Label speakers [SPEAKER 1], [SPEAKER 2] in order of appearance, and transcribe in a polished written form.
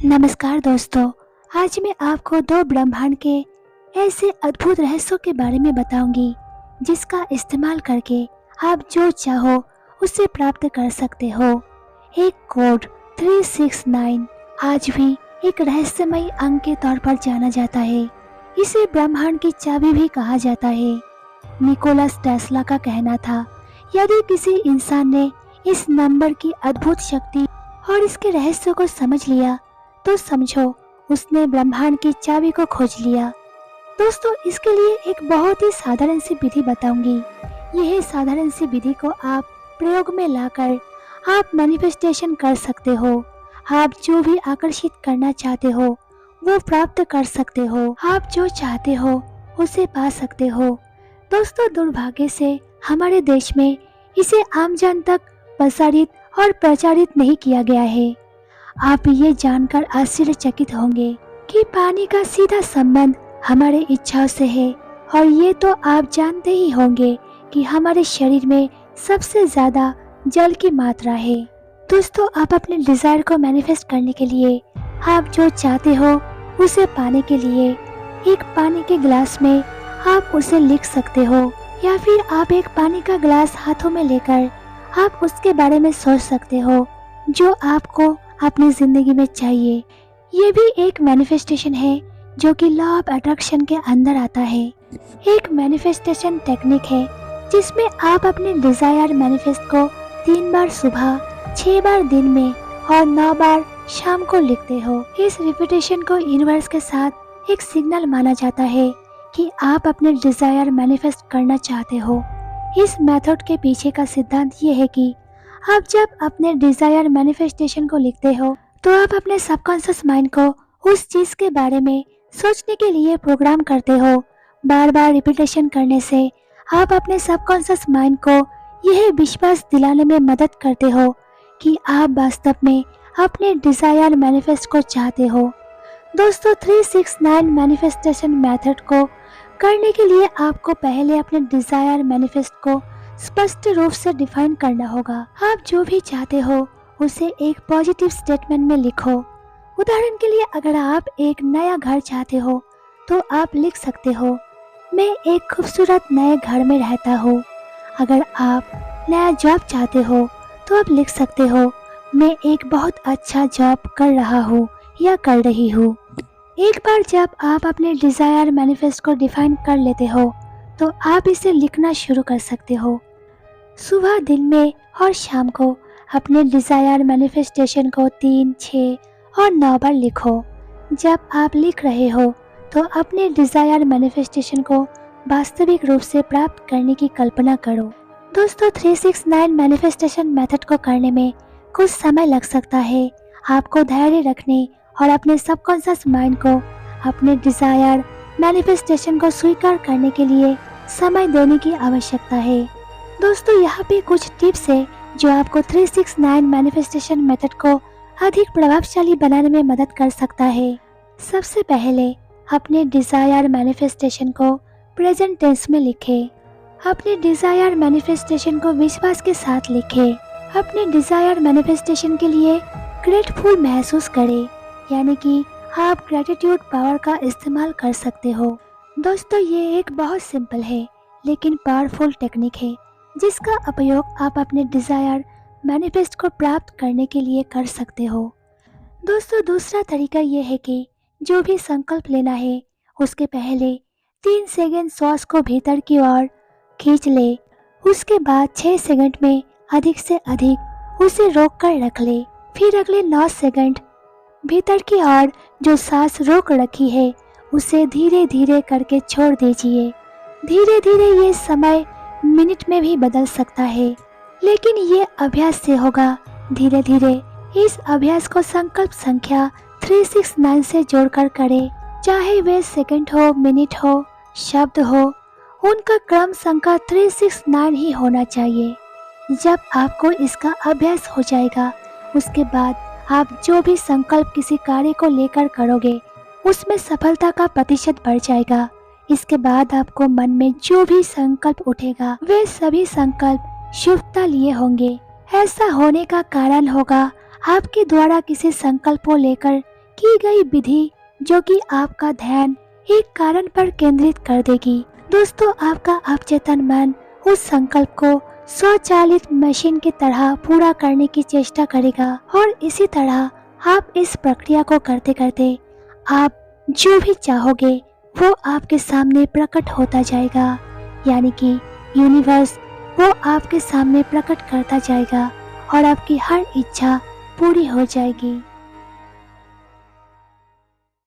[SPEAKER 1] नमस्कार दोस्तों। आज मैं आपको दो ब्रह्मांड के ऐसे अद्भुत रहस्यों के बारे में बताऊंगी जिसका इस्तेमाल करके आप जो चाहो उसे प्राप्त कर सकते हो। एक कोड 369 आज भी एक रहस्यमय अंक के तौर पर जाना जाता है। इसे ब्रह्मांड की चाबी भी कहा जाता है। निकोलस टेस्ला का कहना था, यदि किसी इंसान ने इस नंबर की अद्भुत शक्ति और इसके रहस्य को समझ लिया तो समझो उसने ब्रह्मांड की चाबी को खोज लिया। दोस्तों, इसके लिए एक बहुत ही साधारण सी विधि बताऊंगी। यह साधारण सी विधि को आप प्रयोग में लाकर आप मैनिफेस्टेशन कर सकते हो। आप जो भी आकर्षित करना चाहते हो वो प्राप्त कर सकते हो। आप जो चाहते हो उसे पा सकते हो। दोस्तों, दुर्भाग्य से हमारे देश में इसे आम जन तक प्रसारित और प्रचारित नहीं किया गया है। आप ये जानकर आश्चर्यचकित होंगे कि पानी का सीधा संबंध हमारे इच्छाओं से है, और ये तो आप जानते ही होंगे कि हमारे शरीर में सबसे ज्यादा जल की मात्रा है। दोस्तों, आप अपने डिजायर को मैनिफेस्ट करने के लिए, आप जो चाहते हो उसे पाने के लिए एक पानी के गिलास में आप उसे लिख सकते हो, या फिर आप एक पानी का गिलास हाथों में लेकर आप उसके बारे में सोच सकते हो जो आपको अपनी जिंदगी में चाहिए। ये भी एक मैनिफेस्टेशन है जो कि लॉ ऑफ अट्रैक्शन के अंदर आता है। एक मैनिफेस्टेशन टेक्निक है जिसमें आप अपने डिजायर मैनिफेस्ट को 3 बार सुबह, 6 बार दिन में और 9 बार शाम को लिखते हो। इस रिपीटेशन को यूनिवर्स के साथ एक सिग्नल माना जाता है कि आप अपने डिजायर मैनिफेस्ट करना चाहते हो। इस मेथड के पीछे का सिद्धांत ये है कि आप जब अपने डिजायर मैनिफेस्टेशन को लिखते हो तो आप अपने सबकॉन्शियस माइंड को उस चीज के बारे में सोचने के लिए प्रोग्राम करते हो। बार बार रिपीटेशन करने से आप अपने सबकॉन्शियस माइंड को यह विश्वास दिलाने में मदद करते हो कि आप वास्तव में अपने डिजायर मैनिफेस्ट को चाहते हो। दोस्तों, 369 मैनिफेस्टेशन मेथड को करने के लिए आपको पहले अपने डिजायर मैनिफेस्ट को स्पष्ट रूप से डिफाइन करना होगा। आप जो भी चाहते हो उसे एक पॉजिटिव स्टेटमेंट में लिखो। उदाहरण के लिए, अगर आप एक नया घर चाहते हो तो आप लिख सकते हो, मैं एक खूबसूरत नए घर में रहता हूँ। अगर आप नया जॉब चाहते हो तो आप लिख सकते हो, मैं एक बहुत अच्छा जॉब कर रहा हूँ या कर रही हूँ। एक बार जब आप अपने डिजायर मैनिफेस्ट को डिफाइन कर लेते हो तो आप इसे लिखना शुरू कर सकते हो। सुबह, दिन में और शाम को अपने डिजायर मैनिफेस्टेशन को 3, 6 और 9 बार लिखो। जब आप लिख रहे हो तो अपने डिजायर मैनिफेस्टेशन को वास्तविक रूप से प्राप्त करने की कल्पना करो। दोस्तों, 369 मैनिफेस्टेशन मेथड को करने में कुछ समय लग सकता है। आपको धैर्य रखने और अपने सबकॉन्शियस माइंड को अपने डिजायर मैनिफेस्टेशन को स्वीकार करने के लिए समय देने की आवश्यकता है। दोस्तों, यहाँ पे कुछ टिप्स है जो आपको 369 मैनिफेस्टेशन मेथड को अधिक प्रभावशाली बनाने में मदद कर सकता है। सबसे पहले अपने डिजायर मैनिफेस्टेशन को प्रेजेंट टेंस में लिखें। अपने डिजायर मैनिफेस्टेशन को विश्वास के साथ लिखें। अपने डिजायर मैनिफेस्टेशन के लिए ग्रेटफुल महसूस करें, यानी कि आप ग्रेटिट्यूड पावर का इस्तेमाल कर सकते हो। दोस्तों, ये एक बहुत सिंपल है लेकिन पावरफुल टेक्निक है जिसका उपयोग आप अपने डिजायर मैनिफेस्ट को प्राप्त करने के लिए कर सकते हो। दोस्तों, दूसरा तरीका ये है कि जो भी संकल्प लेना है उसके पहले 3 सेकंड श्वास को भीतर की ओर खींच ले। उसके बाद 6 सेकंड में अधिक से अधिक उसे रोक कर रख ले। फिर अगले 9 सेकंड भीतर की ओर जो सांस रोक रखी है उसे धीरे धीरे करके छोड़ दीजिए। धीरे धीरे ये समय मिनट में भी बदल सकता है, लेकिन ये अभ्यास से होगा। धीरे धीरे इस अभ्यास को संकल्प संख्या 369 से जोड़कर करें। चाहे वे सेकंड हो, मिनट हो, शब्द हो, उनका क्रम संख्या 369 ही होना चाहिए। जब आपको इसका अभ्यास हो जाएगा उसके बाद आप जो भी संकल्प किसी कार्य को लेकर करोगे उसमें सफलता का प्रतिशत बढ़ जाएगा। इसके बाद आपको मन में जो भी संकल्प उठेगा वे सभी संकल्प शुभता लिए होंगे। ऐसा होने का कारण होगा आपके द्वारा किसी संकल्प को लेकर की गई विधि जो कि आपका ध्यान एक कारण पर केंद्रित कर देगी। दोस्तों, आपका अवचेतन मन उस संकल्प को स्वचालित मशीन की तरह पूरा करने की चेष्टा करेगा और इसी तरह आप इस प्रक्रिया को करते करते आप जो भी चाहोगे वो आपके सामने प्रकट होता जाएगा, यानी कि यूनिवर्स वो आपके सामने प्रकट करता जाएगा और आपकी हर इच्छा पूरी हो जाएगी।